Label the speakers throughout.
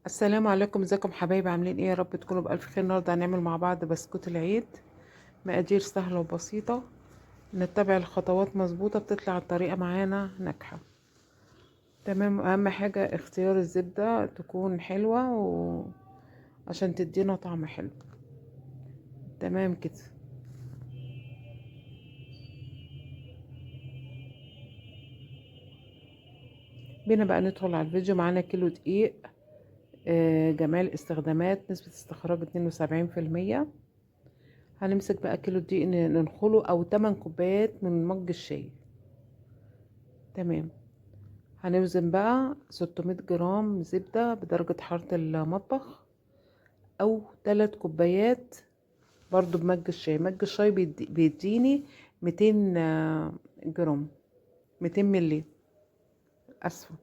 Speaker 1: السلام عليكم، ازيكم حبايبي؟ عاملين ايه؟ يا رب تكونوا بألف خير. النهارده هنعمل مع بعض بسكوت العيد. مقادير سهلة وبسيطة، نتبع الخطوات مظبوطة بتطلع الطريقة معانا ناجحة. تمام. اهم حاجة اختيار الزبدة تكون حلوة عشان تدينا طعم حلو. تمام كده. بينا بقى ندخل على الفيديو. معانا كيلو دقيق، جميع استخدامات، نسبة استخراج 72%. هنمسك بقى كيلو دقيق ننخله، او 8 كوبايات من مج الشاي. تمام. هنوزن بقى 600 جرام زبدة بدرجة حرارة المطبخ، او 3 كوبايات برضو بمج الشاي. مج الشاي بيديني 200 جرام، 200 ملي، اسفة.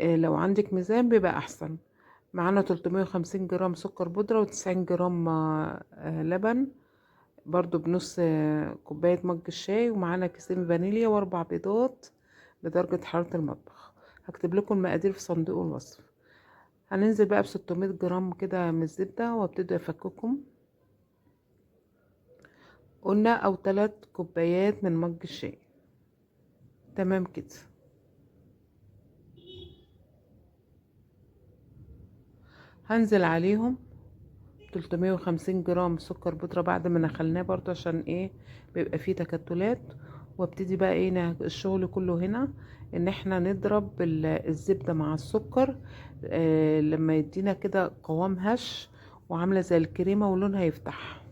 Speaker 1: لو عندك ميزان بيبقى احسن. معانا 350 جرام سكر بودرة، و90 جرام لبن برضو بنص كوباية مج الشاي، ومعانا كيسين فانيليا و4 بيضات بدرجة حرارة المطبخ. هكتب لكم المقادير في صندوق الوصف. هننزل بقى ب600 جرام كده من الزبدة، وابتدي افككم. قلنا او 3 كوبايات من مج الشاي. تمام كده. هنزل عليهم 350 جرام سكر بودرة بعد ما نخلناه برضو، عشان ايه؟ بيبقى فيه تكتلات. وابتدي بقى ايه الشغل كله هنا، ان احنا نضرب الزبدة مع السكر، لما يدينا كده قوام هش وعاملة زي الكريمة ولونها يفتح.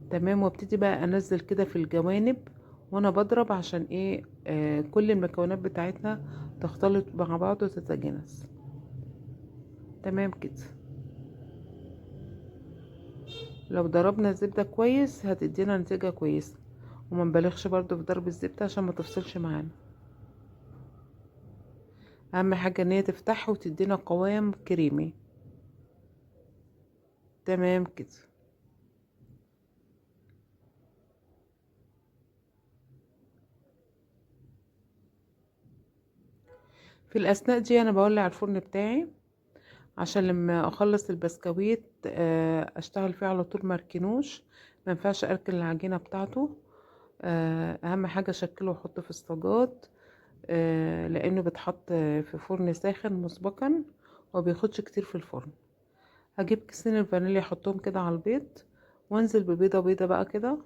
Speaker 1: تمام. وابتدي بقى انزل كده في الجوانب وانا بضرب، عشان ايه؟ كل المكونات بتاعتنا تختلط مع بعض وتتجانس. تمام كده. لو ضربنا الزبدة كويس هتدينا نتيجة كويسة، وما نبالغش برضو في ضرب الزبدة عشان ما تفصلش معانا. اهم حاجة ان هي تفتح وتدينا قوام كريمي. تمام كده. في الاثناء دي انا بولع الفرن بتاعي، عشان لما اخلص البسكويت اشتغل فيه على طول، مركنوش. ما ينفعش اركن العجينة بتاعته. اهم حاجة اشكله واحطه في الصاجات، لانه بيتحط في فرن ساخن مسبقا، وبياخدش كتير في الفرن. هجيب كيسين الفانيليا احطهم كده على البيض، وانزل ببيضة بيضة بقى كده،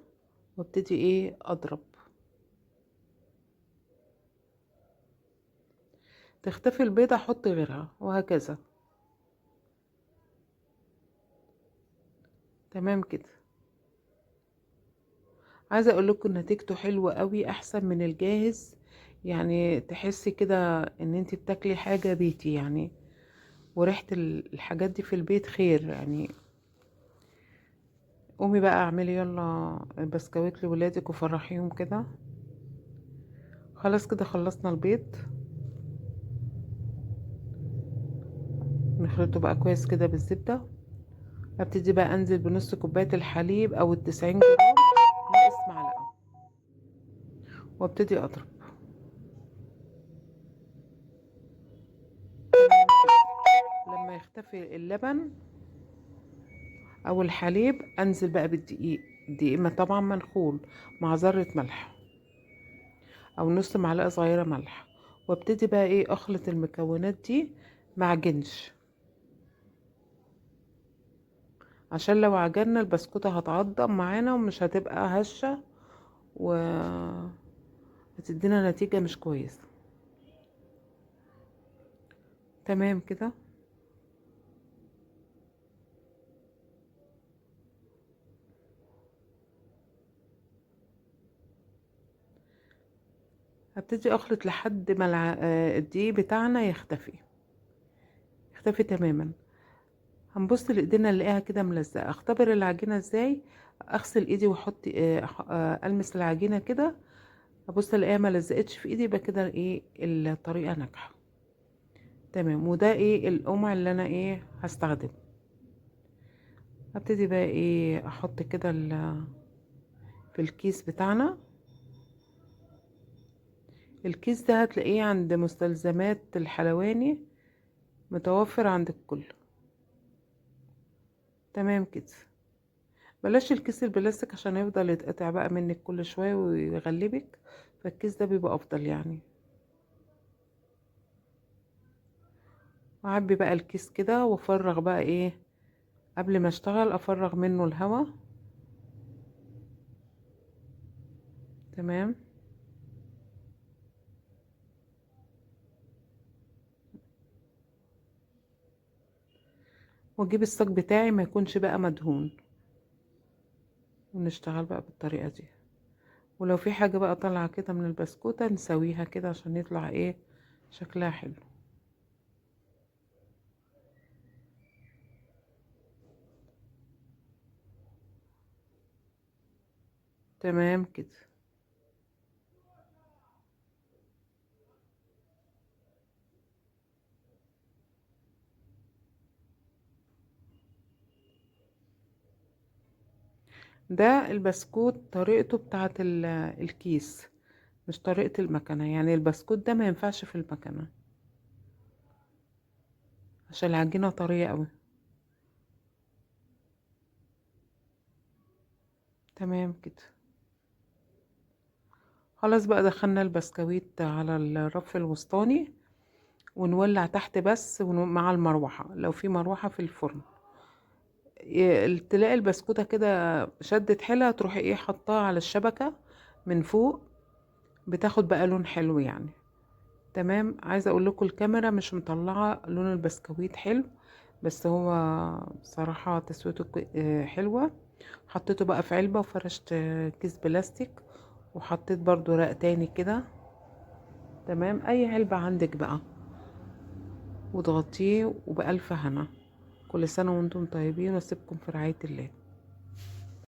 Speaker 1: وابتدي ايه؟ اضرب. تختفي البيضة احط غيرها، وهكذا. تمام كده. عايزة اقول لكم نتيجته حلوة قوي، احسن من الجاهز. يعني تحسي كده ان انت بتاكلي حاجة بيتي يعني. وريحة الحاجات دي في البيت خير يعني. قومي بقى اعملي يلا البسكويت لولادك وفرحيهم كده. خلاص كده خلصنا البيض. نخلطه بقى كويس كده بالزبدة. ابتدي بقى انزل بنص كوباية الحليب او ال90 جرام ناقص معلقة، وابتدي اضرب. لما يختفي اللبن او الحليب انزل بقى بالدقيق. الدقيق طبعا منخول، مع ذرة ملح او نص معلقة صغيرة ملح. وابتدي بقى ايه؟ اخلط المكونات دي معجنش، عشان لو عجنا البسكوتة هتعضم معانا ومش هتبقى هشة، وهتدينا نتيجة مش كويسة. تمام كده. هبتدي اخلط لحد ما الدقيق بتاعنا يختفي تماما. هنبص لايدينا نلاقيها كده ملزقه. اختبر العجينه ازاي؟ اغسل ايدي واحط المس العجينه كده، ابص الاقيها ما لزقتش في ايدي، يبقى كده ايه؟ الطريقه ناجحه. تمام. وده ايه؟ القمع اللي انا ايه هستخدمه. هبتدي بقى ايه؟ احط كده في الكيس بتاعنا. الكيس ده هتلاقيه عند مستلزمات الحلواني، متوفر عند الكل. تمام كده. بلاش الكيس البلاستيك عشان يفضل يتقطع بقى منك كل شوية ويغلبك، فالكيس ده بيبقى افضل يعني. وأعبي بقى الكيس كده وافرغ بقى ايه، قبل ما اشتغل افرغ منه الهواء. تمام. واجيب الصاج بتاعي ما يكونش بقى مدهون، ونشتغل بقى بالطريقة دي. ولو في حاجة بقى طالعة كده من البسكوتة نسويها كده عشان يطلع ايه، شكلها حلو. تمام كده. ده البسكوت طريقته بتاعت الكيس، مش طريقة المكنة. يعني البسكوت ده ما ينفعش في المكنة عشان العجينة طرية قوي. تمام كده. خلاص بقى دخلنا البسكويت على الرف الوسطاني، ونولع تحت بس مع المروحة لو في مروحة في الفرن. تلاقي البسكوتة كده شدت حيلها، تروحي ايه حطها على الشبكة من فوق، بتاخد بقى لون حلو يعني. تمام. عايزة اقول لكم الكاميرا مش مطلعة لون البسكويت حلو، بس هو بصراحة تسويته حلوة. حطيته بقى في علبة وفرشت كيس بلاستيك، وحطيت برضو رق تاني كده. تمام. اي علبة عندك بقى وتغطيه، وبألف هنا. كل سنة وانتم طيبين، واسيبكم في رعاية الله.